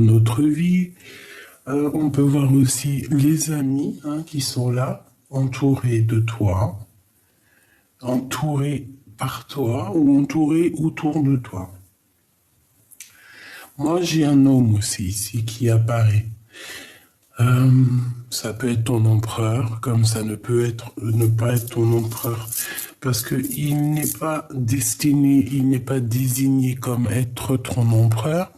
notre vie. On peut voir aussi les amis qui sont là, entourés de toi, entourés par toi ou entourés autour de toi. Moi, j'ai un homme aussi ici qui apparaît. Ça peut être ton empereur, comme ça ne peut être ne pas être ton empereur, parce que il n'est pas destiné, il n'est pas désigné comme être ton empereur,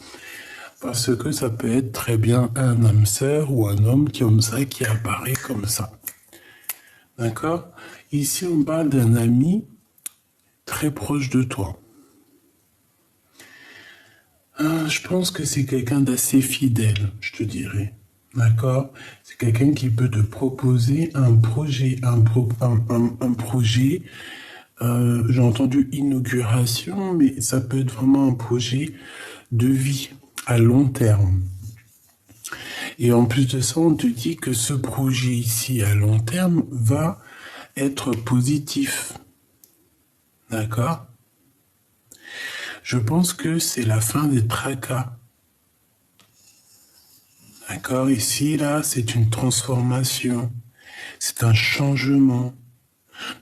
parce que ça peut être très bien un âme sœur ou un homme comme ça qui apparaît comme ça. D'accord? Ici, on parle d'un ami très proche de toi. Je pense que c'est quelqu'un d'assez fidèle, je te dirais. D'accord? C'est quelqu'un qui peut te proposer un projet, un projet. J'ai entendu inauguration, mais ça peut être vraiment un projet de vie à long terme. Et en plus de ça, on te dit que ce projet ici à long terme va être positif. D'accord? Je pense que c'est la fin des tracas. D'accord? Ici, là, c'est une transformation. C'est un changement.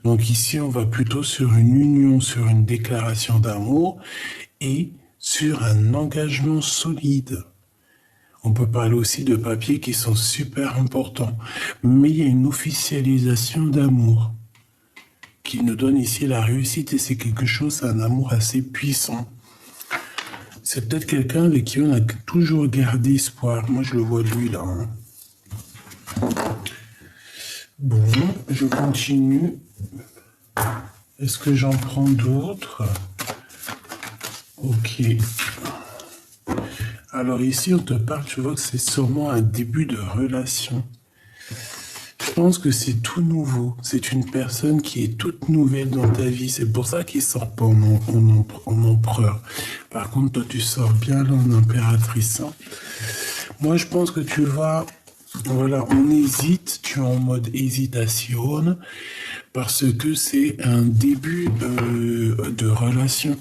Donc ici, on va plutôt sur une union, sur une déclaration d'amour et sur un engagement solide. On peut parler aussi de papiers qui sont super importants. Mais il y a une officialisation d'amour qui nous donne ici la réussite et c'est quelque chose, un amour assez puissant. C'est peut-être quelqu'un avec qui on a toujours gardé espoir. Moi, je le vois lui là. Bon, je continue. Est-ce que j'en prends d'autres? Ok. Alors ici, on te parle, tu vois que c'est sûrement un début de relation. Je pense que c'est tout nouveau. C'est une personne qui est toute nouvelle dans ta vie. C'est pour ça qu'il sort pas en empereur. Par contre, toi, tu sors bien là en impératrice. Moi, je pense que tu vas... Voilà, on hésite. Tu es en mode hésitation. Parce que c'est un début de relation.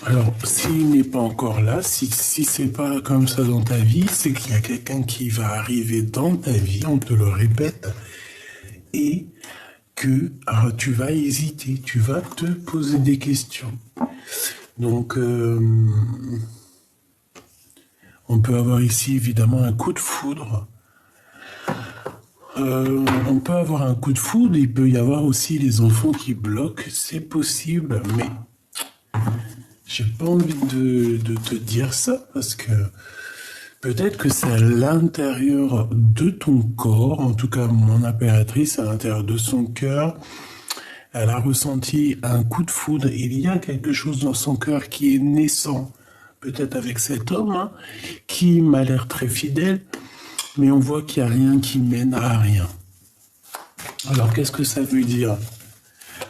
Alors, s'il n'est pas encore là, si c'est pas comme ça dans ta vie, c'est qu'il y a quelqu'un qui va arriver dans ta vie, on te le répète, et que tu vas hésiter, tu vas te poser des questions. Donc, on peut avoir ici évidemment un coup de foudre. On peut avoir un coup de foudre, il peut y avoir aussi les enfants qui bloquent, c'est possible, mais... J'ai pas envie de te dire ça parce que peut-être que c'est à l'intérieur de ton corps, en tout cas mon impératrice, à l'intérieur de son cœur, elle a ressenti un coup de foudre. Il y a quelque chose dans son cœur qui est naissant, peut-être avec cet homme, qui m'a l'air très fidèle, mais on voit qu'il n'y a rien qui mène à rien. Alors qu'est-ce que ça veut dire?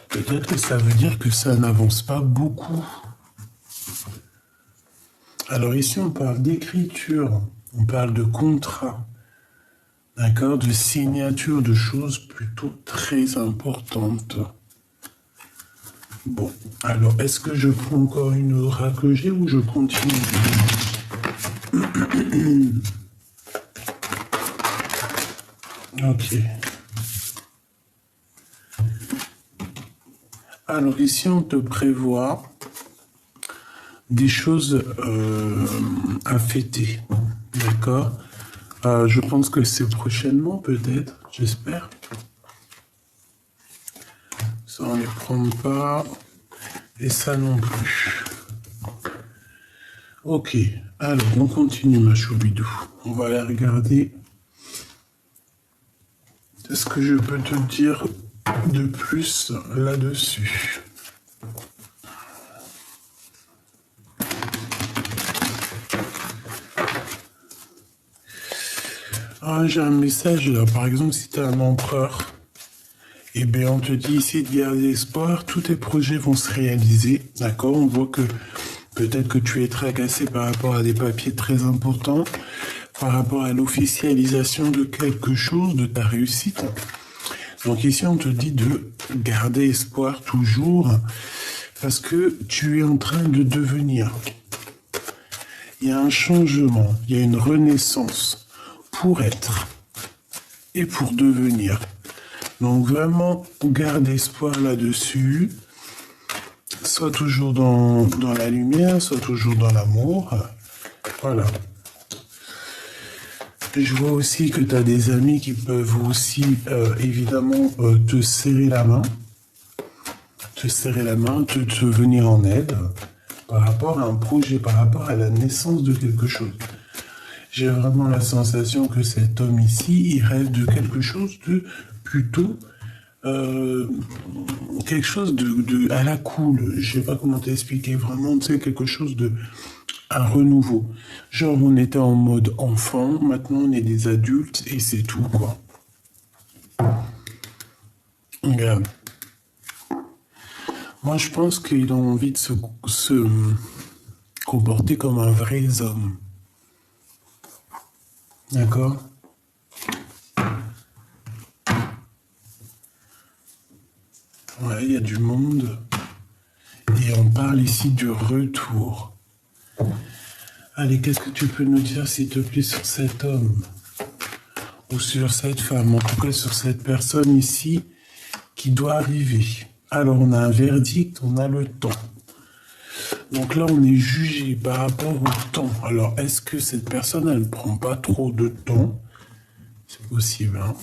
Peut-être que ça veut dire que ça n'avance pas beaucoup. Alors ici, on parle d'écriture, on parle de contrat, d'accord, de signature, de choses plutôt très importantes. Bon, alors est-ce que je prends encore une oracle ou je continue? Ok. Alors ici, on te prévoit des choses à fêter, d'accord? Je pense que c'est prochainement, peut-être, j'espère. Ça, on ne les prend pas, et ça non plus. Ok, alors on continue, ma choubidou. On va aller regarder ce que je peux te dire de plus là-dessus. Ah, j'ai un message là, par exemple, si tu es un empereur, eh bien, on te dit ici de garder espoir, tous tes projets vont se réaliser, d'accord? On voit que peut-être que tu es tracassé par rapport à des papiers très importants, par rapport à l'officialisation de quelque chose, de ta réussite. Donc ici, on te dit de garder espoir toujours, parce que tu es en train de devenir. Il y a un changement, il y a une renaissance pour être et pour devenir. Donc vraiment, garde espoir là-dessus. Sois toujours dans la lumière, sois toujours dans l'amour. Voilà. Je vois aussi que tu as des amis qui peuvent aussi, évidemment, te serrer la main. Te venir en aide par rapport à un projet, par rapport à la naissance de quelque chose. J'ai vraiment la sensation que cet homme ici, il rêve de quelque chose de plutôt quelque chose de à la cool. Je sais pas comment t'expliquer. Vraiment, tu sais, quelque chose de un renouveau. Genre, on était en mode enfant, maintenant on est des adultes et c'est tout, quoi. Regarde. Moi, je pense qu'il a envie de se comporter comme un vrai homme. D'accord? Ouais, il y a du monde. Et on parle ici du retour. Allez, qu'est-ce que tu peux nous dire, s'il te plaît, sur cet homme? Ou sur cette femme, en tout cas sur cette personne ici qui doit arriver. Alors, on a un verdict, on a le temps. Donc là, on est jugé par rapport au temps. Alors, est-ce que cette personne, elle ne prend pas trop de temps? C'est possible, hein?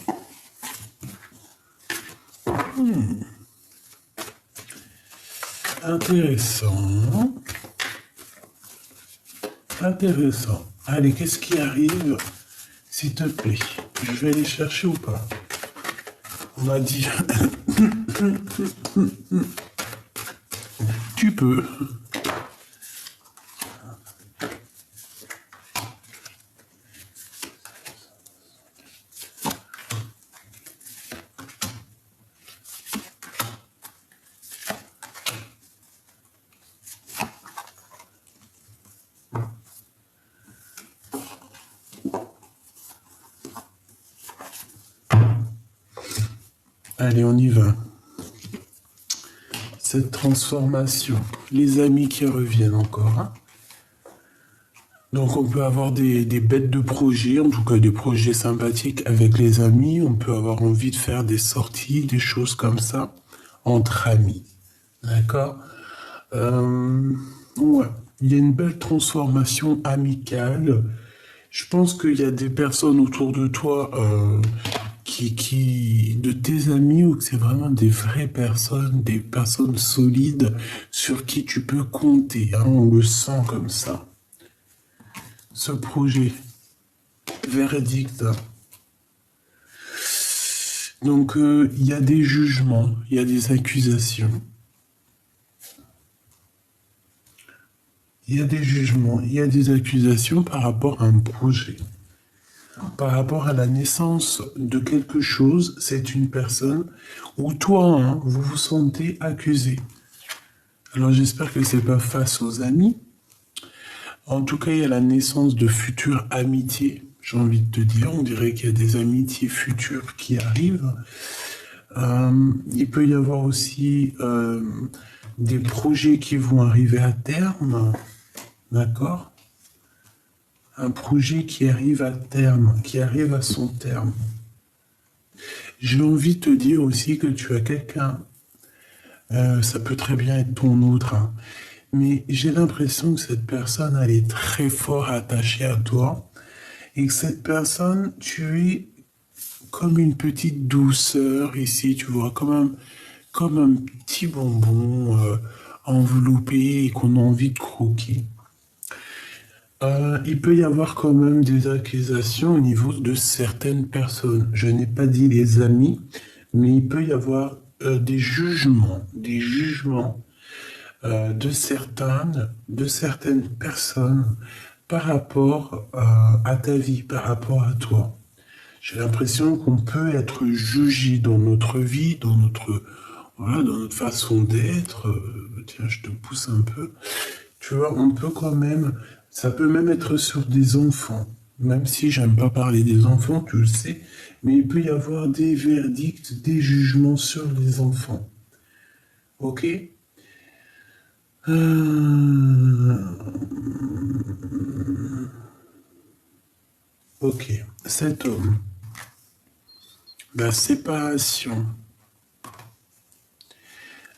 Intéressant. Intéressant. Allez, qu'est-ce qui arrive, s'il te plaît? Je vais aller chercher ou pas? On m'a dit... Tu peux. Allez, on y va. Cette transformation. Les amis qui reviennent encore, hein. Donc on peut avoir des bêtes de projets, en tout cas des projets sympathiques avec les amis. On peut avoir envie de faire des sorties, des choses comme ça, entre amis. D'accord? Ouais. Il y a une belle transformation amicale. Je pense qu'il y a des personnes autour de toi de tes amis, ou que c'est vraiment des vraies personnes, des personnes solides sur qui tu peux compter, hein, on le sent comme ça. Ce projet, verdict. Donc, il y a des jugements, il y a des accusations. Il y a des jugements, il y a des accusations par rapport à un projet. Par rapport à la naissance de quelque chose, c'est une personne où toi, hein, vous vous sentez accusé. Alors j'espère que c'est pas face aux amis. En tout cas, il y a la naissance de futures amitiés. J'ai envie de te dire, on dirait qu'il y a des amitiés futures qui arrivent. Il peut y avoir aussi des projets qui vont arriver à terme. D'accord? Un projet qui arrive à terme, qui arrive à son terme. J'ai envie de te dire aussi que tu as quelqu'un, ça peut très bien être ton autre, hein, mais j'ai l'impression que cette personne, elle est très fort attachée à toi, et que cette personne, tu es comme une petite douceur ici, tu vois, comme un petit bonbon enveloppé et qu'on a envie de croquer. Il peut y avoir quand même des accusations au niveau de certaines personnes. Je n'ai pas dit les amis, mais il peut y avoir des jugements de certaines personnes par rapport à ta vie, par rapport à toi. J'ai l'impression qu'on peut être jugé dans notre vie, voilà, dans notre façon d'être. Tiens, je te pousse un peu. Tu vois, on peut quand même, ça peut même être sur des enfants. Même si j'aime pas parler des enfants, tu le sais, mais il peut y avoir des verdicts, des jugements sur les enfants. Ok? Euh, Ok, cet homme, la séparation.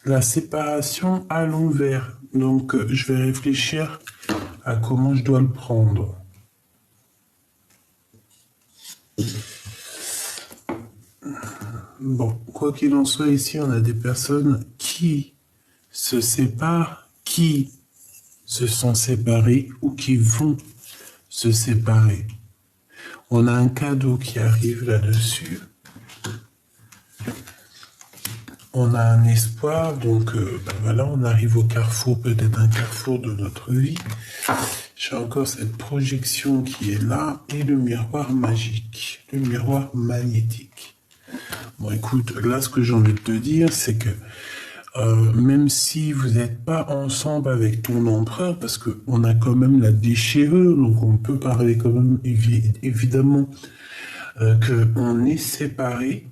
La séparation à l'envers. Donc, je vais réfléchir à comment je dois le prendre. Bon, quoi qu'il en soit, ici, on a des personnes qui se séparent, qui se sont séparées ou qui vont se séparer. On a un cadeau qui arrive là-dessus. On a un espoir, donc voilà, on arrive au carrefour, peut-être un carrefour de notre vie. J'ai encore cette projection qui est là et le miroir magique, le miroir magnétique. Bon, écoute, là, ce que j'ai envie de te dire, c'est que même si vous n'êtes pas ensemble avec ton empereur, parce qu'on a quand même la déchirure, donc on peut parler quand même évidemment qu'on est séparés.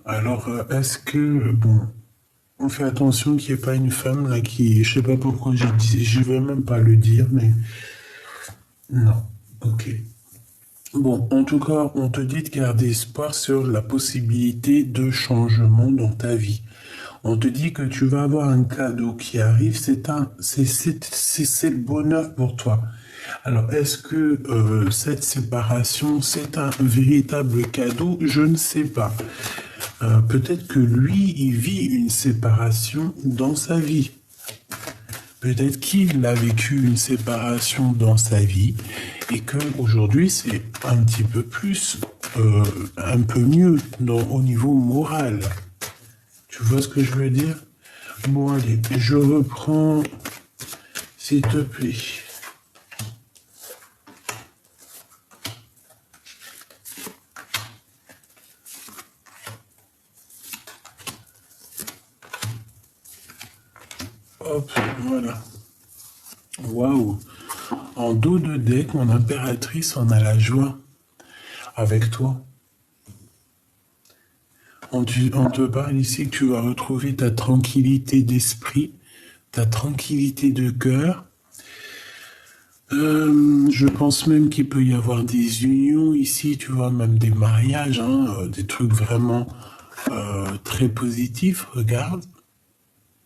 Alors, est-ce que, bon, on fait attention qu'il n'y ait pas une femme là qui, je sais pas pourquoi j'ai dit, je vais même pas le dire, mais non, ok. Bon, en tout cas, on te dit de garder espoir sur la possibilité de changement dans ta vie. On te dit que tu vas avoir un cadeau qui arrive, c'est le bonheur pour toi. Alors, est-ce que cette séparation, c'est un véritable cadeau? Je ne sais pas. Peut-être que lui, il vit une séparation dans sa vie. Peut-être qu'il a vécu une séparation dans sa vie et qu'aujourd'hui, c'est un petit peu plus, un peu mieux au niveau moral. Tu vois ce que je veux dire? Bon, allez, je reprends, s'il te plaît. Hop, voilà. Waouh. En dos de deck, mon impératrice, on a la joie avec toi. On te parle ici que tu vas retrouver ta tranquillité d'esprit, ta tranquillité de cœur. Je pense même qu'il peut y avoir des unions ici, tu vois, même des mariages, hein, des trucs vraiment très positifs. Regarde,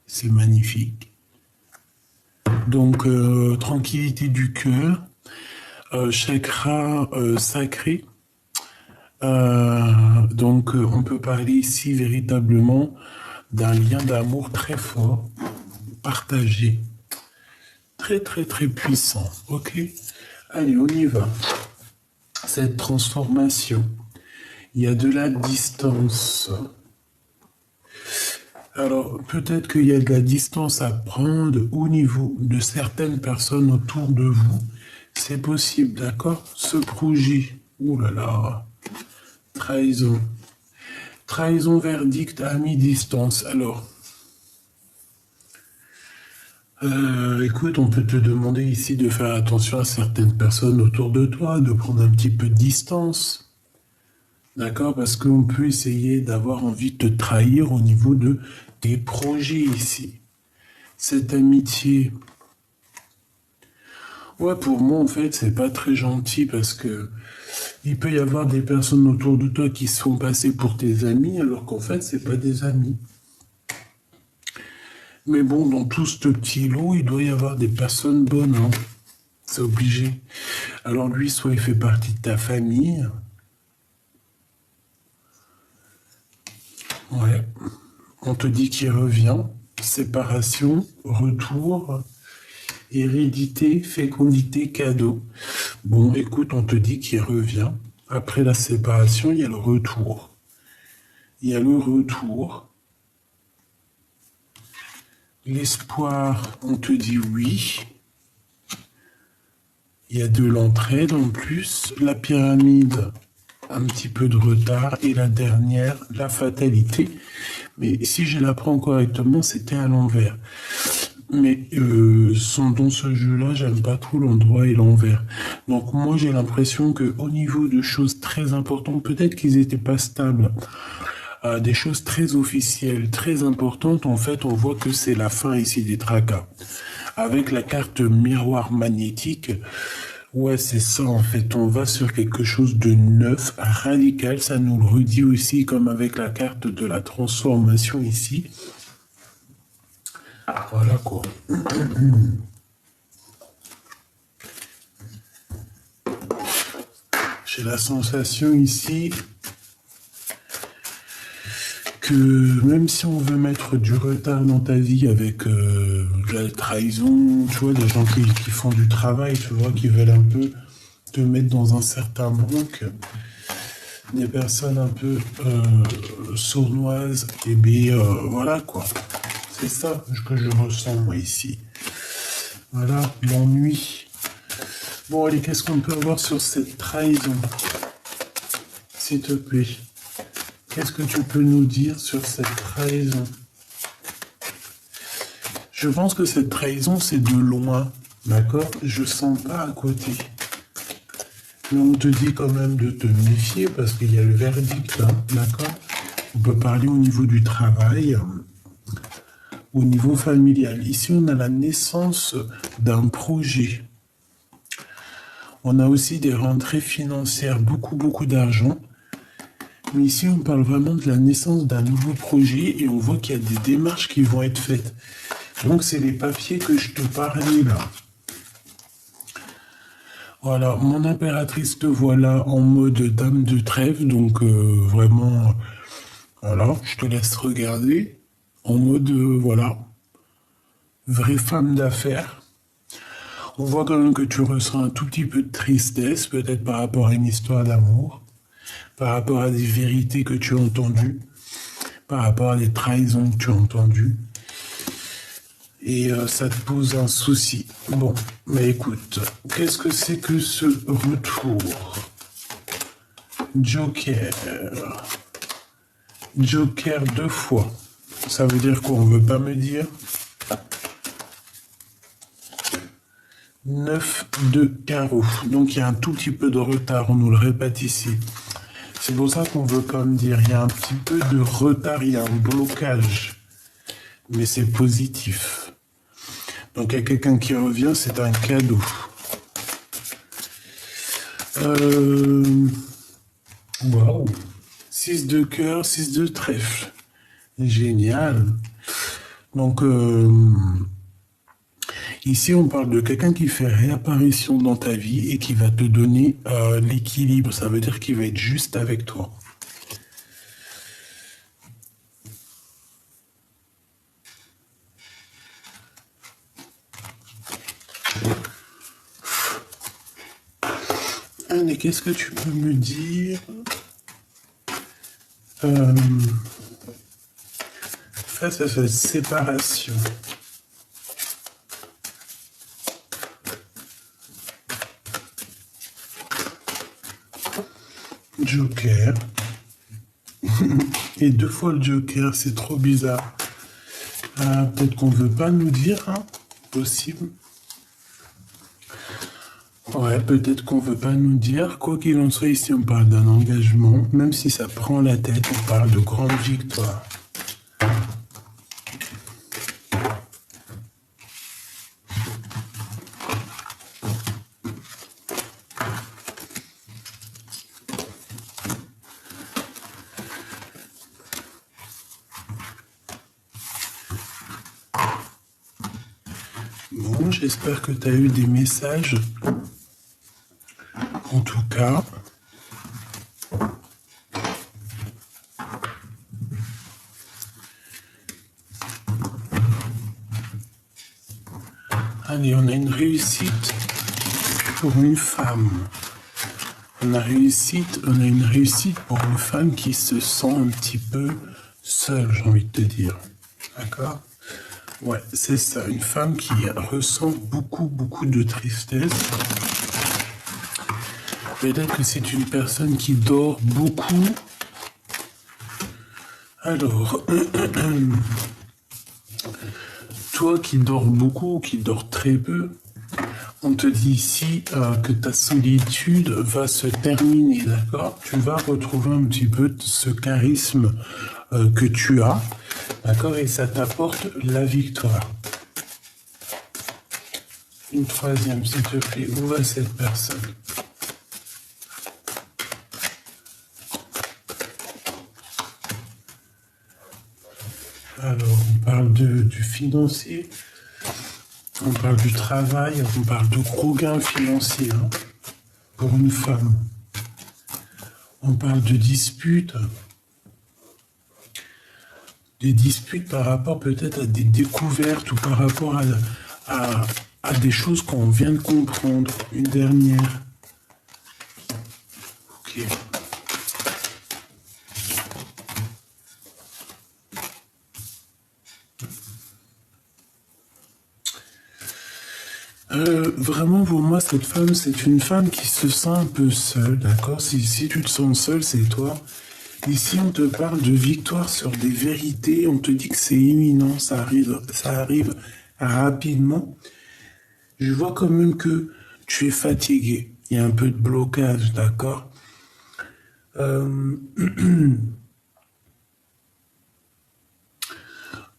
c'est magnifique. Donc, tranquillité du cœur, chakra sacré. Donc, on peut parler ici véritablement d'un lien d'amour très fort, partagé, très très très puissant. Ok? Allez, on y va. Cette transformation, il y a de la distance. Alors, peut-être qu'il y a de la distance à prendre au niveau de certaines personnes autour de vous. C'est possible, d'accord? Ce projet, ouh là là, trahison. Trahison, verdict à mi-distance. Alors, écoute, on peut te demander ici de faire attention à certaines personnes autour de toi, de prendre un petit peu de distance. D'accord? Parce qu'on peut essayer d'avoir envie de te trahir au niveau de tes projets ici. Cette amitié. Ouais, pour moi, en fait, c'est pas très gentil parce que il peut y avoir des personnes autour de toi qui se font passer pour tes amis alors qu'en fait, c'est pas des amis. Mais bon, dans tout ce petit lot, il doit y avoir des personnes bonnes, hein. C'est obligé. Alors lui, soit il fait partie de ta famille. Ouais. On te dit qu'il revient. Séparation, retour, hérédité, fécondité, cadeau. Bon, écoute, on te dit qu'il revient. Après la séparation, il y a le retour. Il y a le retour. L'espoir, on te dit oui. Il y a de l'entraide en plus. La pyramide, un petit peu de retard. Et la dernière, la fatalité. Mais si je la prends correctement, c'était à l'envers. Mais dans ce jeu-là, j'aime pas trop l'endroit et l'envers. Donc moi, j'ai l'impression que au niveau de choses très très importants. Peut-être qu'ils n'étaient pas stables. Des choses très officielles, très importantes. En fait, on voit que c'est la fin ici des tracas. Avec la carte miroir magnétique, ouais, c'est ça en fait. On va sur quelque chose de neuf, radical. Ça nous le redit aussi, comme avec la carte de la transformation ici. Voilà quoi. J'ai la sensation ici que même si on veut mettre du retard dans ta vie avec la trahison, tu vois, des gens qui font du travail, tu vois, qui veulent un peu te mettre dans un certain manque, des personnes un peu sournoises, et bien voilà quoi. C'est ça que je ressens moi ici. Voilà, l'ennui. Bon allez, qu'est-ce qu'on peut avoir sur cette trahison? S'il te plaît. Qu'est-ce que tu peux nous dire sur cette trahison? Je pense que cette trahison, c'est de loin, d'accord? Je sens pas à côté. Mais on te dit quand même de te méfier parce qu'il y a le verdict là, d'accord? On peut parler au niveau du travail, au niveau familial. Ici, on a la naissance d'un projet. On a aussi des rentrées financières, beaucoup d'argent. Mais ici, on parle vraiment de la naissance d'un nouveau projet et on voit qu'il y a des démarches qui vont être faites. Donc, c'est les papiers que je te parlais là. Voilà, mon impératrice te voilà en mode dame de trèfle. Donc, vraiment, voilà, je te laisse regarder. En mode, voilà, vraie femme d'affaires. On voit quand même que tu ressens un tout petit peu de tristesse, peut-être par rapport à une histoire d'amour. Par rapport à des vérités que tu as entendues, par rapport à des trahisons que tu as entendues. Et ça te pose un souci. Bon, mais écoute, qu'est-ce que c'est que ce retour? Joker. Joker 2 fois. Ça veut dire quoi? On veut pas me dire? 9 de carreau. Donc il y a un tout petit peu de retard, on nous le répète ici. C'est pour ça qu'on veut quand même dire, il y a un petit peu de retard, il y a un blocage. Mais c'est positif. Donc il y a quelqu'un qui revient, c'est un cadeau. Waouh. 6 de cœur, 6 de trèfle. Génial. Donc ici on parle de quelqu'un qui fait réapparition dans ta vie et qui va te donner l'équilibre. Ça veut dire qu'il va être juste avec toi. Allez, qu'est-ce que tu peux me dire face à cette séparation? Joker. Et 2 fois le Joker, c'est trop bizarre. Peut-être qu'on veut pas nous dire, hein? Possible. Ouais, peut-être qu'on veut pas nous dire. Quoi qu'il en soit, ici, on parle d'un engagement. Même si ça prend la tête, on parle de grande victoire. Bon, j'espère que tu as eu des messages. En tout cas, allez, on a une réussite pour une femme. On a une réussite pour une femme qui se sent un petit peu seule, j'ai envie de te dire. D'accord? Ouais, c'est ça, une femme qui ressent beaucoup de tristesse. Peut-être que c'est une personne qui dort beaucoup. Alors, toi qui dors beaucoup, qui dors très peu, On te dit ici que ta solitude va se terminer, d'accord? Tu vas retrouver un petit peu ce charisme que tu as, d'accord? Et ça t'apporte la victoire. Une troisième, s'il te plaît. Où va cette personne? Alors, on parle du financier. On parle du travail, on parle de gros gains financiers hein, pour une femme. On parle de disputes, des disputes par rapport peut-être à des découvertes ou par rapport à des choses qu'on vient de comprendre. Une dernière. Ok. Vraiment, pour moi, cette femme, c'est une femme qui se sent un peu seule, d'accord? Si tu te sens seule, c'est toi. Ici, on te parle de victoire sur des vérités, on te dit que c'est imminent, ça arrive rapidement. Je vois quand même que tu es fatigué, il y a un peu de blocage, d'accord?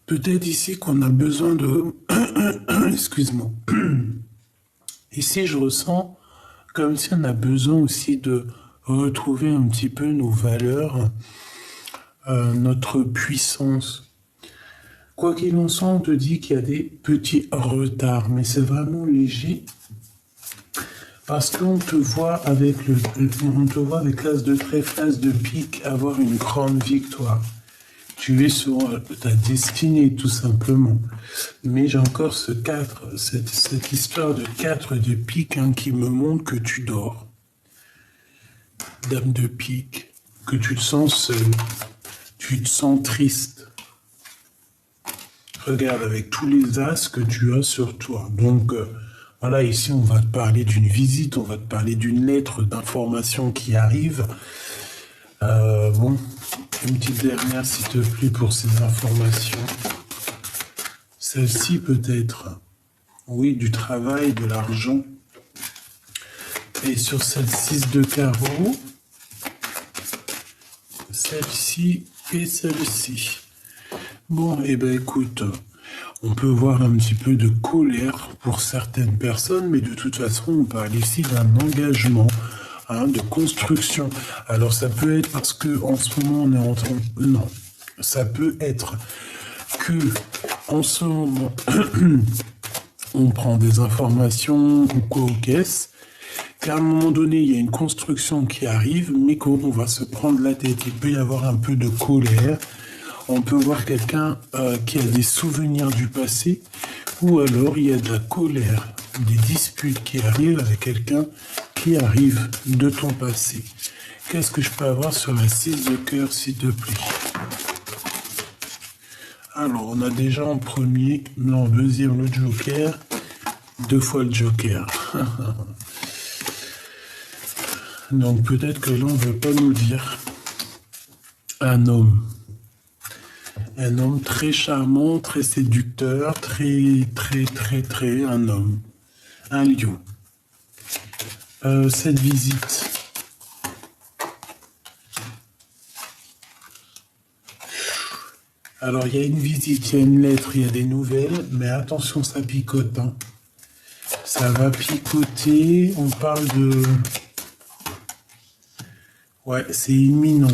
Peut-être ici qu'on a besoin de... Excuse-moi. Ici, je ressens comme si on a besoin aussi de retrouver un petit peu nos valeurs, notre puissance. Quoi qu'il en soit, on te dit qu'il y a des petits retards, mais c'est vraiment léger. Parce qu'on te voit avec on te voit avec l'as de trèfle, l'as de pique, avoir une grande victoire. Tu es sur ta destinée, tout simplement. Mais j'ai encore ce 4, cette histoire de 4 de pique hein, qui me montre que tu dors. Dame de pique, que tu te sens seul, tu te sens triste. Regarde avec tous les as que tu as sur toi. Donc, voilà, ici, on va te parler d'une visite, on va te parler d'une lettre d'information qui arrive. Bon, une petite dernière, s'il te plaît, pour ces informations. Celle-ci, peut-être. Oui, du travail, de l'argent. Et sur cette 6 de carreau, celle-ci et celle-ci. Bon, eh ben écoute, on peut voir un petit peu de colère pour certaines personnes, mais de toute façon, on parle ici d'un engagement, hein, de construction. Alors ça peut être parce que en ce moment on est en train... Non, ça peut être que en ce moment on prend des informations ou quoi aux caisses, qu'à un moment donné il y a une construction qui arrive, mais qu'on va se prendre la tête. Il peut y avoir un peu de colère. On peut voir quelqu'un qui a des souvenirs du passé, ou alors il y a de la colère, des disputes qui arrivent avec quelqu'un qui arrive de ton passé. Qu'est-ce que je peux avoir sur la 6 de cœur, s'il te plaît? Alors, on a déjà en premier, non, deuxième le joker, 2 fois le joker. Donc peut-être que là, on ne veut pas nous dire un homme. Un homme très charmant, très séducteur, très, un homme. Un lion. Cette visite. Alors, il y a une visite, il y a une lettre, il y a des nouvelles, mais attention, ça picote. Hein. Ça va picoter, on parle de... Ouais, c'est imminent.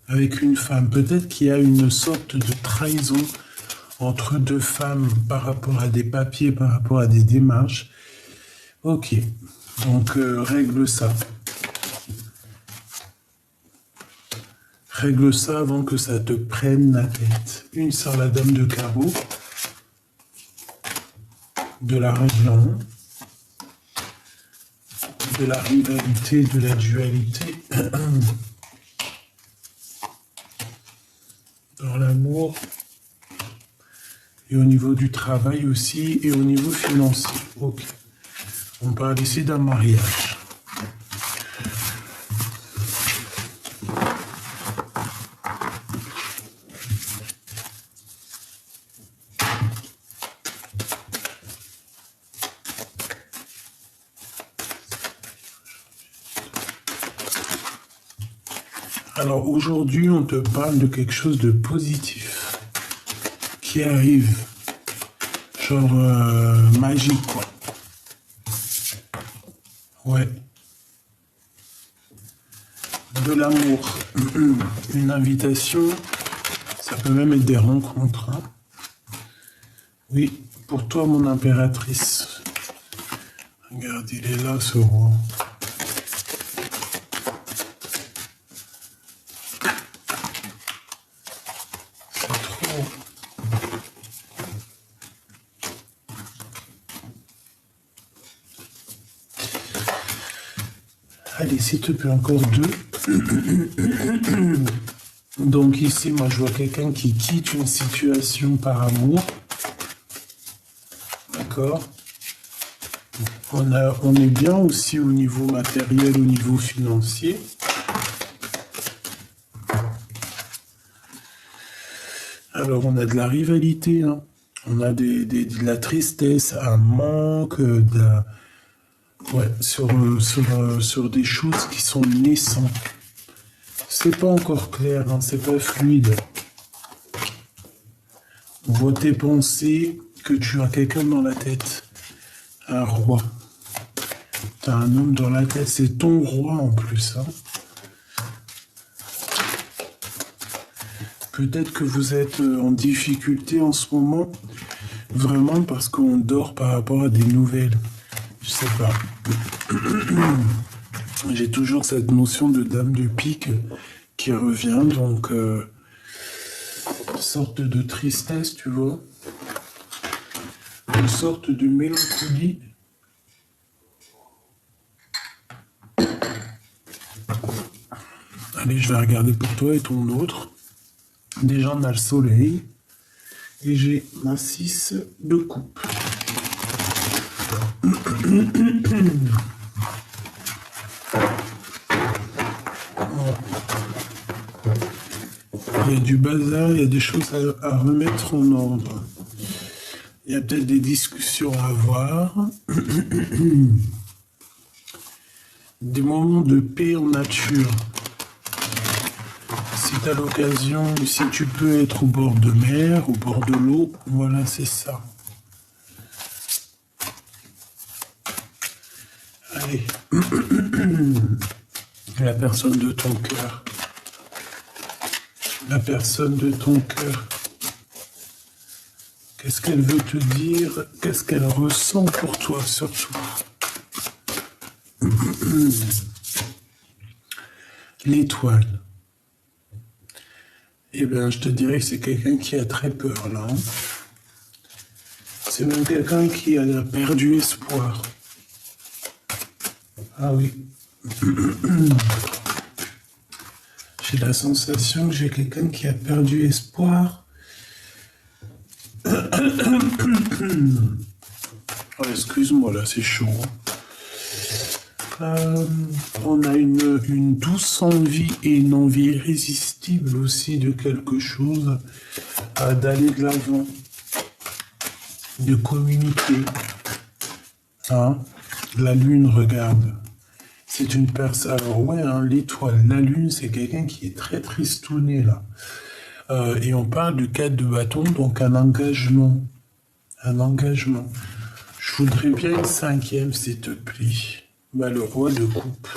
Avec une femme. Peut-être qu'il y a une sorte de trahison entre deux femmes par rapport à des papiers, par rapport à des démarches. Ok, donc règle ça. Règle ça avant que ça te prenne la tête. Une sur la dame de carreau, de l'argent, de la rivalité, de la dualité. Dans l'amour, et au niveau du travail aussi, et au niveau financier. Ok. On parle ici d'un mariage. Alors aujourd'hui, on te parle de quelque chose de positif qui arrive, genre magique, quoi. Ouais. De l'amour. Une invitation, ça peut même être des rencontres. Hein. Oui, pour toi, mon impératrice. Regarde, il est là, ce roi. C'est trop. Allez, s'il te plaît, encore deux. Donc ici, moi, je vois quelqu'un qui quitte une situation par amour. D'accord. On est bien aussi au niveau matériel, au niveau financier. Alors, on a de la rivalité, hein. On a de la tristesse, un manque, ouais, sur des choses qui sont naissantes. C'est pas encore clair, hein, c'est pas fluide. On voit tes pensées que tu as quelqu'un dans la tête. Un roi. T'as un homme dans la tête, c'est ton roi en plus. Hein. Peut-être que vous êtes en difficulté en ce moment, vraiment parce qu'on dort par rapport à des nouvelles. Je sais pas. J'ai toujours cette notion de dame de pique qui revient, donc sorte de tristesse, tu vois, une sorte de mélancolie. Allez, je vais regarder pour toi et ton autre. Déjà, on a le soleil. Et j'ai ma 6 de coupe. Il y a du bazar, il y a des choses à remettre en ordre. Il y a peut-être des discussions à avoir. Des moments de paix en nature. Si tu as l'occasion, si tu peux être au bord de mer, au bord de l'eau, voilà, c'est ça. Allez. La personne de ton cœur. La personne de ton cœur. Qu'est-ce qu'elle veut te dire? Qu'est-ce qu'elle ressent pour toi, surtout? L'étoile. Eh bien, je te dirais que c'est quelqu'un qui a très peur, là. Hein. C'est même quelqu'un qui a perdu espoir. Ah oui. J'ai la sensation que j'ai quelqu'un qui a perdu espoir. Oh, excuse-moi, là, c'est chaud. On a une douce envie et une envie irrésistible aussi de quelque chose, d'aller de l'avant, de communiquer. Hein? La lune, regarde. C'est une personne. Alors ouais, hein, l'étoile, la lune, c'est quelqu'un qui est très tristouné là. Et on parle du 4 de bâton, donc un engagement. Un engagement. Je voudrais bien une 5e, s'il te plaît. Bah, le roi de coupe.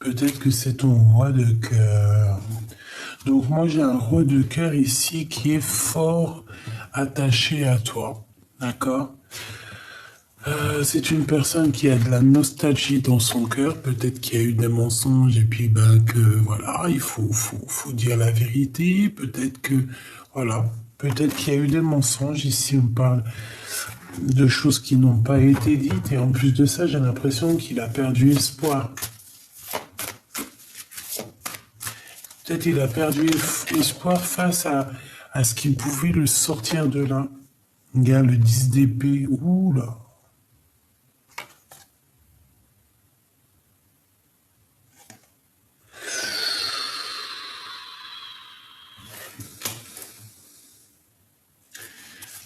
Peut-être que c'est ton roi de cœur. Donc moi j'ai un roi de cœur ici qui est fort attaché à toi. D'accord? C'est une personne qui a de la nostalgie dans son cœur. Peut-être qu'il y a eu des mensonges et puis ben que voilà, il faut dire la vérité. Peut-être que voilà, peut-être qu'il y a eu des mensonges. Ici on parle de choses qui n'ont pas été dites et en plus de ça, j'ai l'impression qu'il a perdu espoir. Peut-être qu'il a perdu espoir face à ce qui pouvait le sortir de là. Regarde le 10 d'épée. Ouh là.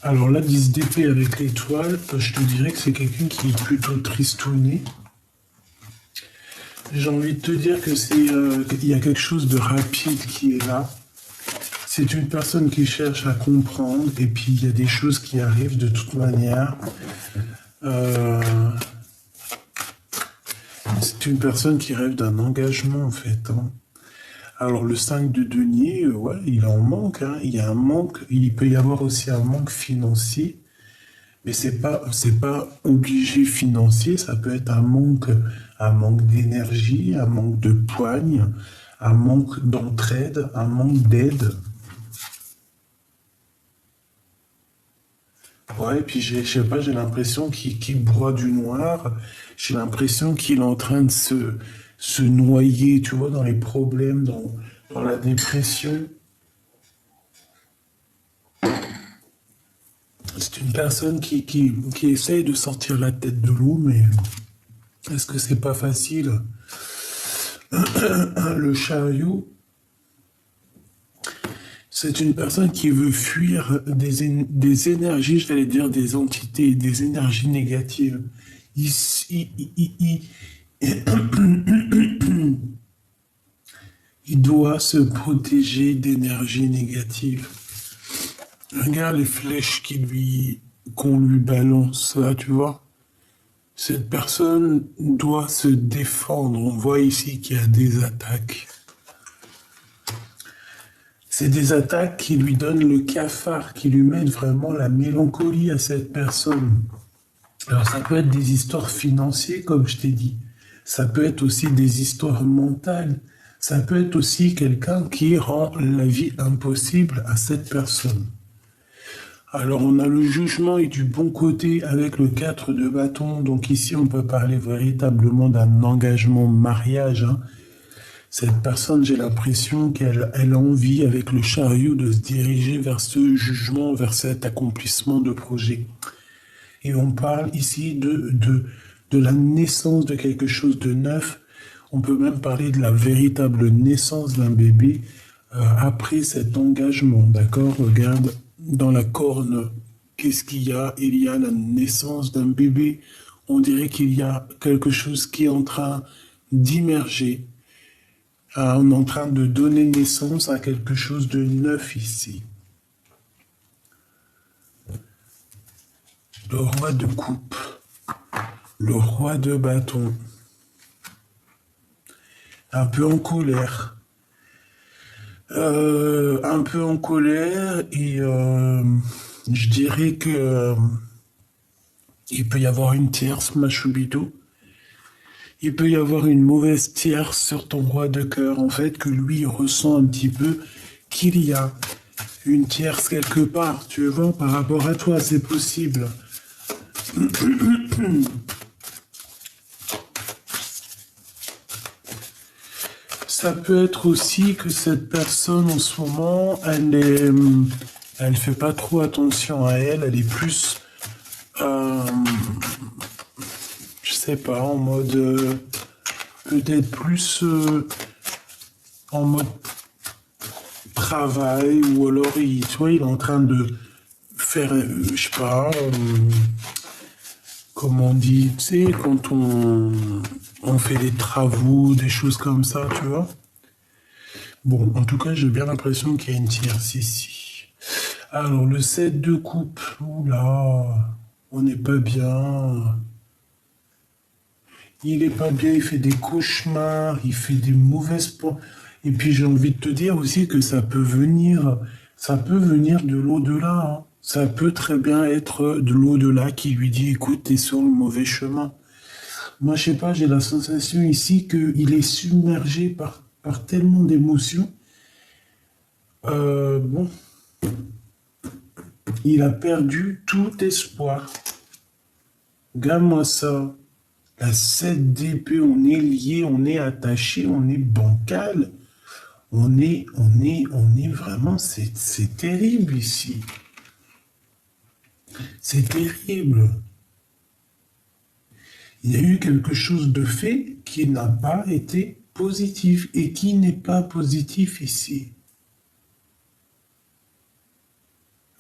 Alors là, 10 d'épée avec l'étoile, je te dirais que c'est quelqu'un qui est plutôt tristouné. J'ai envie de te dire que qu'il y a quelque chose de rapide qui est là. C'est une personne qui cherche à comprendre et puis il y a des choses qui arrivent de toute manière. Euh, c'est une personne qui rêve d'un engagement en fait, hein. Alors le 5 de denier, ouais, il en manque, hein. Il y a un manque, il peut y avoir aussi un manque financier, mais c'est pas obligé financier, ça peut être un manque d'énergie, un manque de poigne, un manque d'entraide, un manque d'aide. Ouais, et puis je sais pas, j'ai l'impression qu'il broie du noir. J'ai l'impression qu'il est en train de se noyer, tu vois, dans les problèmes, dans la dépression. C'est une personne qui essaye de sortir la tête de l'eau, mais est-ce que c'est pas facile? Le chariot, c'est une personne qui veut fuir des énergies, j'allais dire des entités, des énergies négatives. Il, il doit se protéger d'énergie négative. Regarde les flèches qu'on lui balance là, tu vois. Cette personne doit se défendre. On voit ici qu'il y a des attaques. C'est des attaques qui lui donnent le cafard, qui lui mettent vraiment la mélancolie à cette personne. Alors ça peut être des histoires financières, comme je t'ai dit. Ça peut être aussi des histoires mentales. Ça peut être aussi quelqu'un qui rend la vie impossible à cette personne. Alors on a le jugement et du bon côté avec le 4 de bâton. Donc ici on peut parler véritablement d'un engagement mariage, hein. Cette personne, j'ai l'impression qu'elle a envie avec le chariot de se diriger vers ce jugement, vers cet accomplissement de projet. Et on parle ici de la naissance de quelque chose de neuf. On peut même parler de la véritable naissance d'un bébé après cet engagement. D'accord? Regarde dans la corne, qu'est-ce qu'il y a? Il y a la naissance d'un bébé. On dirait qu'il y a quelque chose qui est en train d'immerger. On est en train de donner naissance à quelque chose de neuf ici. Le roi de coupe, le roi de bâton, un peu en colère. Un peu en colère et je dirais que il peut y avoir une tierce, Machubito. Il peut y avoir une mauvaise tierce sur ton roi de cœur, en fait, que lui ressent un petit peu qu'il y a une tierce quelque part, tu vois, par rapport à toi, c'est possible. Ça peut être aussi que cette personne en ce moment, elle fait pas trop attention à elle, elle est plus, euh, je sais pas, en mode, peut-être plus en mode travail, ou alors tu vois, il est en train de faire, je sais pas, comme on dit, tu sais, quand on fait des travaux, des choses comme ça, tu vois. Bon, en tout cas, j'ai bien l'impression qu'il y a une tierce ici. Alors, le 7 de coupe, oula, on n'est pas bien. Il est pas bien, il fait des cauchemars, il fait des mauvaises points. Et puis j'ai envie de te dire aussi que ça peut venir de l'au-delà, hein. Ça peut très bien être de l'au-delà qui lui dit, écoute, t'es sur le mauvais chemin. Moi, je sais pas, j'ai la sensation ici qu'il est submergé par tellement d'émotions. Bon, il a perdu tout espoir. Regarde-moi ça. La 7 d'épée, on est lié, on est attaché, on est bancal. On est vraiment, c'est terrible ici. C'est terrible. Il y a eu quelque chose de fait qui n'a pas été positif et qui n'est pas positif ici.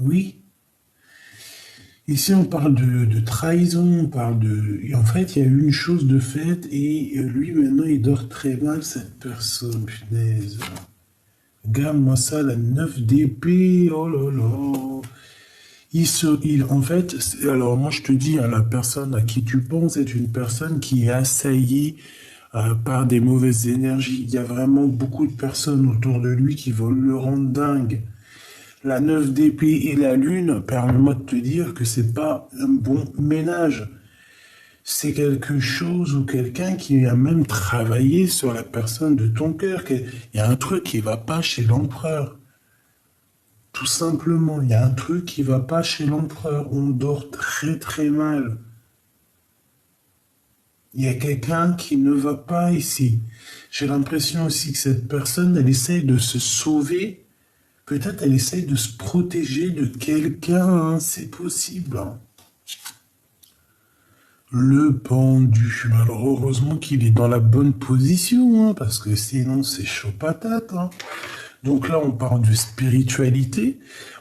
Oui. Ici, on parle de trahison, on parle de... Et en fait, il y a eu une chose de faite et lui, maintenant, il dort très mal, cette personne, punaise. Regarde-moi ça, la 9 d'épée, oh là là. En fait, alors moi je te dis, hein, la personne à qui tu penses est une personne qui est assaillie par des mauvaises énergies. Il y a vraiment beaucoup de personnes autour de lui qui veulent le rendre dingue. La 9 d'épée et la lune, permets-moi de te dire que c'est pas un bon ménage. C'est quelque chose ou quelqu'un qui a même travaillé sur la personne de ton cœur. Il y a un truc qui va pas chez l'empereur. Tout simplement, il y a un truc qui va pas chez l'empereur. On dort très très mal. Il y a quelqu'un qui ne va pas ici. J'ai l'impression aussi que cette personne, elle essaye de se sauver. Peut-être elle essaye de se protéger de quelqu'un, hein. C'est possible, hein. Le pendu. Alors heureusement qu'il est dans la bonne position, hein, parce que sinon c'est chaud patate, hein. Donc là, on parle de spiritualité.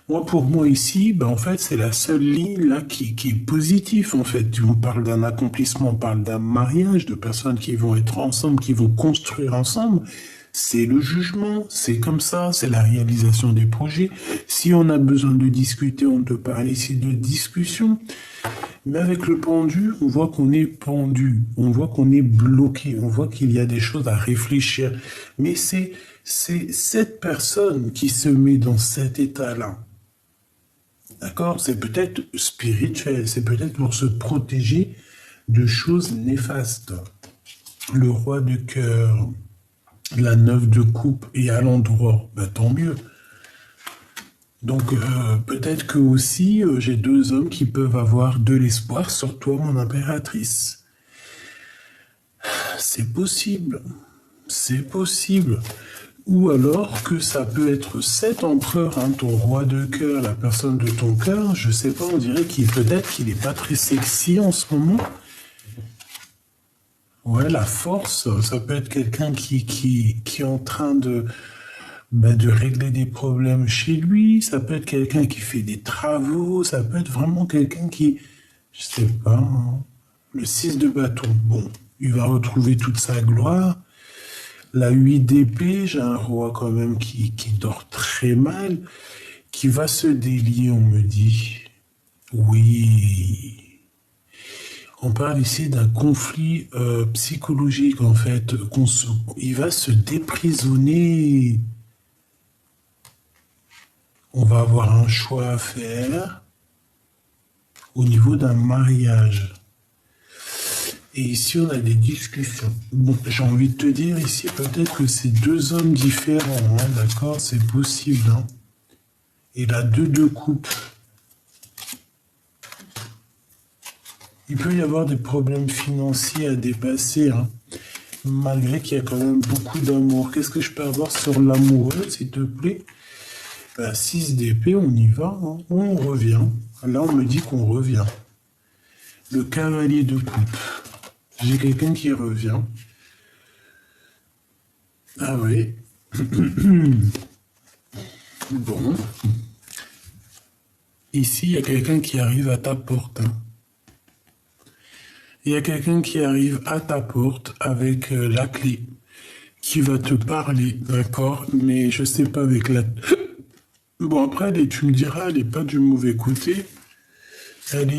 Moi, pour moi ici, ben, en fait, c'est la seule ligne là qui est positive. En fait, on parle d'un accomplissement, on parle d'un mariage, de personnes qui vont être ensemble, qui vont construire ensemble. C'est le jugement, c'est comme ça, c'est la réalisation des projets. Si on a besoin de discuter, on peut parler ici de discussion. Mais avec le pendu, on voit qu'on est pendu, on voit qu'on est bloqué, on voit qu'il y a des choses à réfléchir. Mais c'est cette personne qui se met dans cet état-là. D'accord? C'est peut-être spirituel, c'est peut-être pour se protéger de choses néfastes. Le roi de cœur, la 9 de coupe et à l'endroit, ben, tant mieux. Donc peut-être que aussi j'ai deux hommes qui peuvent avoir de l'espoir sur toi, mon impératrice. C'est possible. C'est possible. Ou alors que ça peut être cet empereur, hein, ton roi de cœur, la personne de ton cœur, je sais pas, on dirait qu'il peut-être qu'il n'est pas très sexy en ce moment. Ouais, la force, ça peut être quelqu'un qui est en train de régler des problèmes chez lui, ça peut être quelqu'un qui fait des travaux, ça peut être vraiment quelqu'un qui, je sais pas, hein, le 6 de bâton, bon, il va retrouver toute sa gloire. La 8 d'épée, j'ai un roi quand même qui dort très mal, qui va se délier, on me dit. Oui. On parle ici d'un conflit psychologique, en fait. Il va se déprisonner. On va avoir un choix à faire au niveau d'un mariage. Et ici, on a des discussions. Bon, j'ai envie de te dire ici, peut-être que c'est deux hommes différents, hein, d'accord? C'est possible, hein. Et la 2 de coupe. Il peut y avoir des problèmes financiers à dépasser, hein, malgré qu'il y a quand même beaucoup d'amour. Qu'est-ce que je peux avoir sur l'amoureux, s'il te plaît? Ben, 6 d'épée, on y va, hein. On revient. Là, on me dit qu'on revient. Le cavalier de coupe. J'ai quelqu'un qui revient. Ah oui. Bon. Ici, il y a quelqu'un qui arrive à ta porte, hein. Il y a quelqu'un qui arrive à ta porte avec la clé, qui va te parler, d'accord? Mais je sais pas avec la... Bon, après, tu me diras, elle n'est pas du mauvais côté. Elle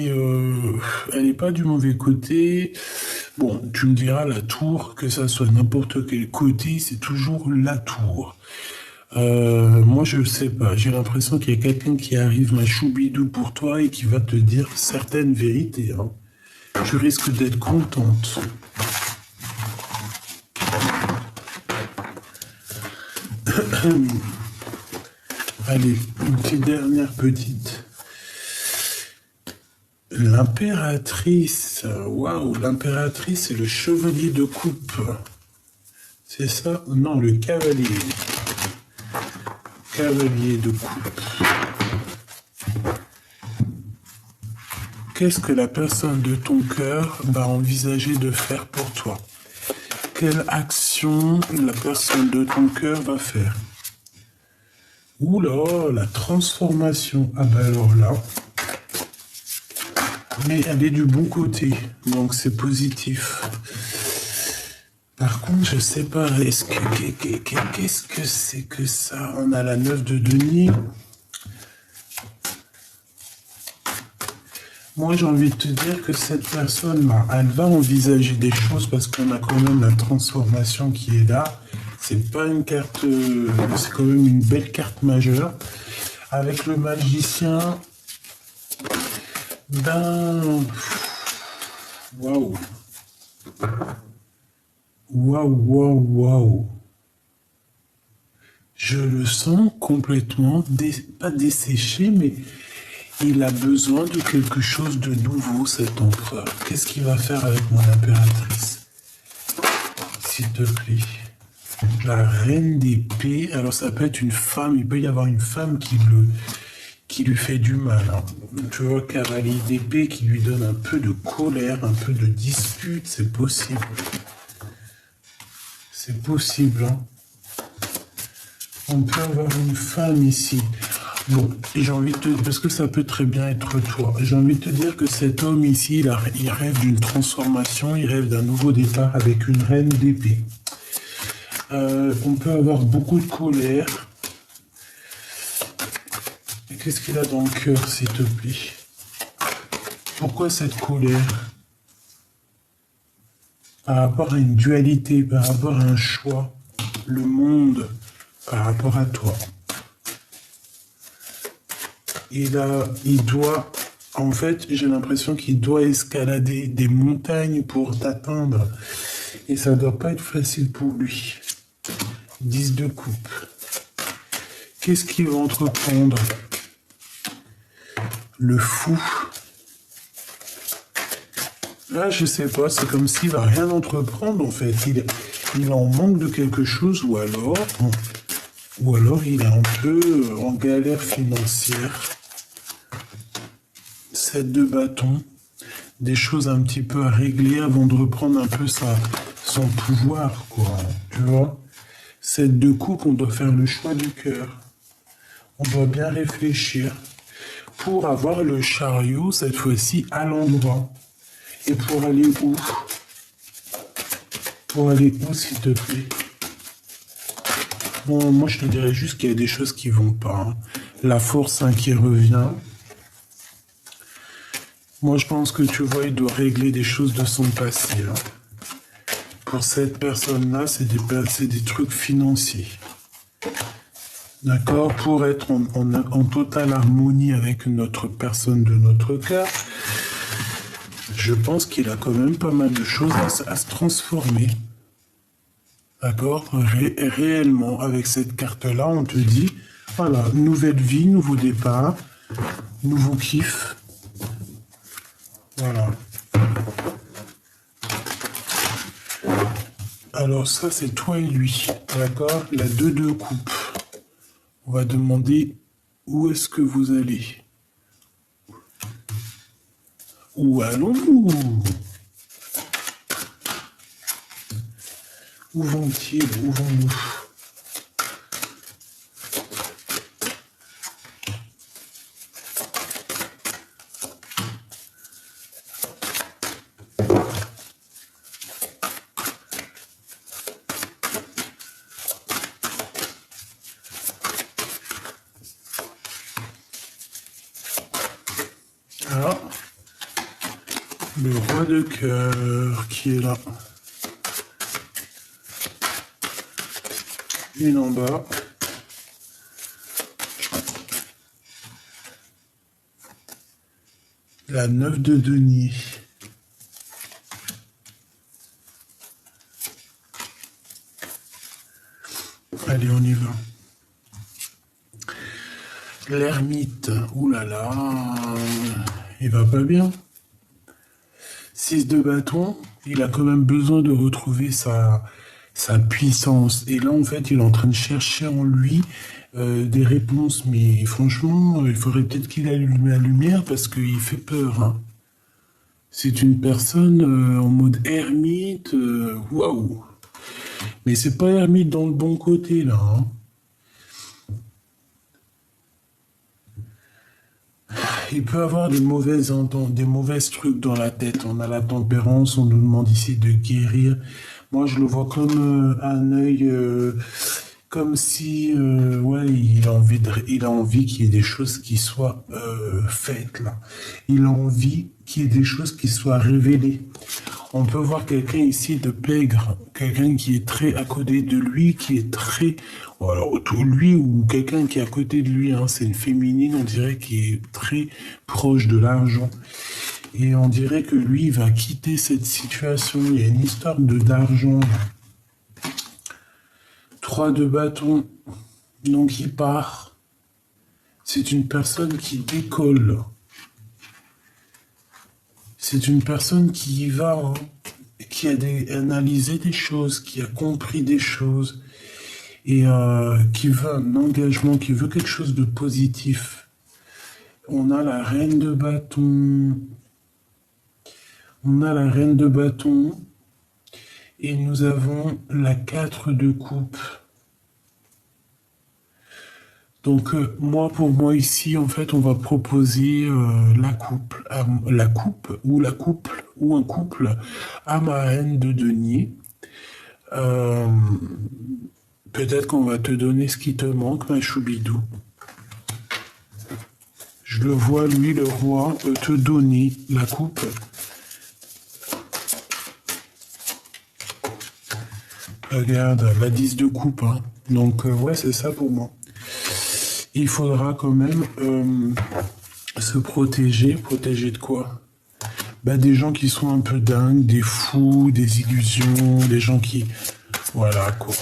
est pas du mauvais côté. Bon, tu me diras, la tour, que ça soit n'importe quel côté, c'est toujours la tour. Moi, je sais pas. J'ai l'impression qu'il y a quelqu'un qui arrive, un choubidou pour toi, et qui va te dire certaines vérités, hein. Tu risques d'être contente. Allez, une petite dernière petite. L'impératrice. Waouh, l'impératrice et le chevalier de coupe. C'est ça? Non, le cavalier. Cavalier de coupe. Qu'est-ce que la personne de ton cœur va envisager de faire pour toi? Quelle action la personne de ton cœur va faire? Oula, la transformation. Ah ben alors là, Mais elle est du bon côté, donc c'est positif. Par contre, je sais pas, qu'est-ce que c'est que ça? On a la 9 de denier. Moi, j'ai envie de te dire que cette personne-là, elle va envisager des choses parce qu'on a quand même la transformation qui est là. C'est pas une carte, c'est quand même une belle carte majeure. Avec le magicien, ben, waouh, waouh, waouh, waouh. Je le sens complètement, pas desséché, mais il a besoin de quelque chose de nouveau, cet empereur. Qu'est-ce qu'il va faire avec mon impératrice? S'il te plaît. La reine d'épée, alors ça peut être une femme, il peut y avoir une femme qui lui fait du mal. Hein. Tu vois, cavalier d'épée qui lui donne un peu de colère, un peu de dispute, c'est possible. C'est possible, hein. On peut avoir une femme ici. Bon, j'ai envie de te dire, parce que ça peut très bien être toi, j'ai envie de te dire que cet homme ici, il rêve d'une transformation, il rêve d'un nouveau départ avec une reine d'épée. On peut avoir beaucoup de colère. Qu'est-ce qu'il a dans le cœur, s'il te plaît? Pourquoi cette colère? Par rapport à une dualité, par rapport à un choix, le monde, par rapport à toi. Il doit, en fait, j'ai l'impression qu'il doit escalader des montagnes pour t'atteindre. Et ça ne doit pas être facile pour lui. 10 de coupe. Qu'est-ce qu'il va entreprendre? Le fou. Là, je sais pas, c'est comme s'il va rien entreprendre, en fait. Il en manque de quelque chose, ou alors il est un peu en galère financière. 7 de bâton. Des choses un petit peu à régler avant de reprendre un peu son pouvoir, quoi. Tu vois? 7 de coupe, on doit faire le choix du cœur. On doit bien réfléchir pour avoir le chariot, cette fois-ci, à l'endroit. Et pour aller où? Pour aller où, s'il te plaît? Bon, moi, je te dirais juste qu'il y a des choses qui vont pas. Hein. La force qui revient. Moi, je pense que tu vois, il doit régler des choses de son passé. Hein. Pour cette personne-là, c'est des trucs financiers. D'accord? Pour être en totale harmonie avec notre personne de notre cœur, je pense qu'il a quand même pas mal de choses à se transformer. D'accord? Réellement, avec cette carte-là, on te dit, voilà, nouvelle vie, nouveau départ, nouveau kiff. Voilà. Alors ça, c'est toi et lui. D'accord? La 2 de coupe. On va demander où est-ce que vous allez. Où allons-nous? Où vont-ils? Où vont-nous? Ah, le roi de cœur qui est là. Une en bas. La 9 de denier. Allez, on y va. L'ermite. Ouh là là. Il va pas bien. 6 de bâton. Il a quand même besoin de retrouver sa puissance. Et là, en fait, il est en train de chercher en lui des réponses. Mais franchement, il faudrait peut-être qu'il allume la lumière parce qu'il fait peur. Hein. C'est une personne en mode ermite. Waouh! Mais c'est pas ermite dans le bon côté, là. Hein. il peut avoir des mauvaises trucs dans la tête. On a la tempérance, on nous demande ici de guérir. Moi, je le vois comme un œil, comme si, ouais, il a envie qu'il y ait des choses qui soient faites là. Il a envie qu'il y ait des choses qui soient révélées. On peut voir quelqu'un ici de pègre, quelqu'un qui est très à côté de lui, qui est très, ou alors lui ou quelqu'un qui est à côté de lui, hein, c'est une féminine, on dirait, qui est très proche de l'argent. Et on dirait que lui va quitter cette situation. Il y a une histoire d'argent. 3 de bâton, donc il part. C'est une personne qui décolle. C'est une personne qui y va, hein, qui a analysé des choses, qui a compris des choses, et qui veut un engagement, qui veut quelque chose de positif. On a la reine de bâton. On a la reine de bâton. Et nous avons la 4 de coupe. Donc moi, pour moi ici, en fait, on va proposer la coupe ou un couple à ma reine de denier. Peut-être qu'on va te donner ce qui te manque, ma choubidou. Je le vois, lui, le roi, te donner la coupe. Regarde, la 10 de coupe, hein. Donc, ouais, c'est ça pour moi. Il faudra quand même se protéger. Protéger de quoi? Bah, des gens qui sont un peu dingues, des fous, des illusions, des gens qui... Voilà, quoi.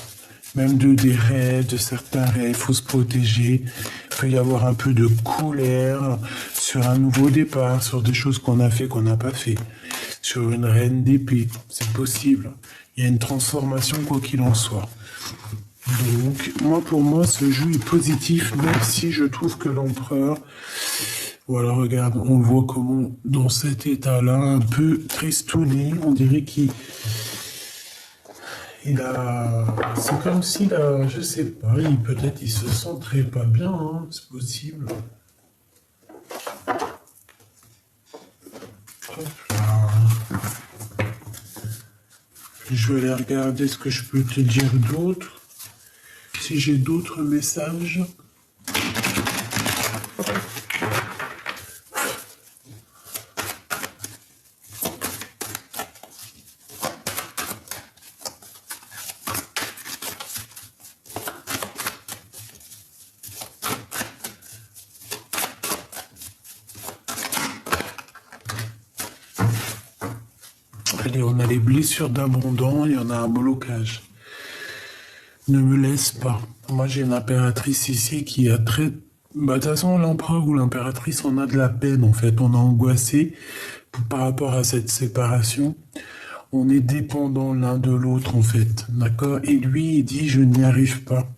Même des rêves, de certains rêves, il faut se protéger. Il peut y avoir un peu de colère sur un nouveau départ, sur des choses qu'on a fait, qu'on n'a pas fait. Sur une reine d'épée, c'est possible. Il y a une transformation, quoi qu'il en soit. Donc, pour moi, ce jeu est positif, même si je trouve que l'empereur... Voilà, regarde, on voit comment, dans cet état-là, un peu tristouné, on dirait qu'il... C'est comme s'il a... Je sais pas, peut-être il se sent très pas bien, hein, c'est possible. Hop là. Je vais aller regarder ce que je peux te dire d'autre. Si j'ai d'autres messages. Allez, on a les blessures d'abondant et on a un blocage. Ne me laisse pas. Moi, j'ai une impératrice ici qui a très... Bah, de toute façon, l'empereur ou l'impératrice, on a de la peine, en fait. On est angoissé par rapport à cette séparation. On est dépendant l'un de l'autre, en fait. D'accord? Et lui, il dit, je n'y arrive pas.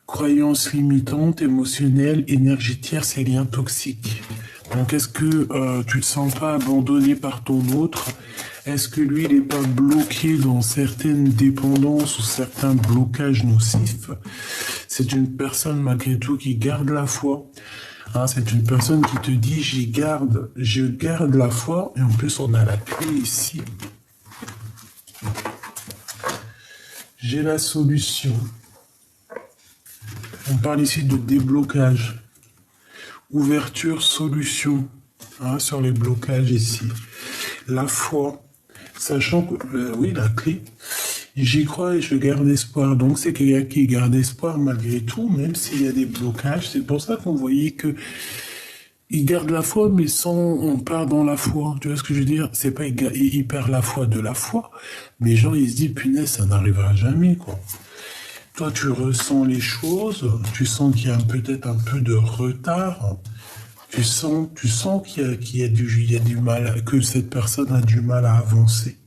Croyance limitante, émotionnelle, énergétière, c'est liens toxiques. Donc, est-ce que tu ne te sens pas abandonné par ton autre? Est-ce que lui, il n'est pas bloqué dans certaines dépendances ou certains blocages nocifs? C'est une personne, malgré tout, qui garde la foi. Hein, c'est une personne qui te dit, je garde la foi. Et en plus, on a la clé ici. J'ai la solution. On parle ici de déblocage. Ouverture, solution, hein, sur les blocages ici. La foi, sachant que, oui, la clé, j'y crois et je garde espoir. Donc c'est quelqu'un qui garde espoir malgré tout, même s'il y a des blocages. C'est pour ça qu'on voyait que il garde la foi, mais sans on part dans la foi. Tu vois ce que je veux dire? C'est pas il perd la foi de la foi, mais genre il se dit punaise, ça n'arrivera jamais, quoi. Toi, tu ressens les choses, tu sens qu'il y a peut-être un peu de retard, tu sens qu'il y a du mal, que cette personne a du mal à avancer.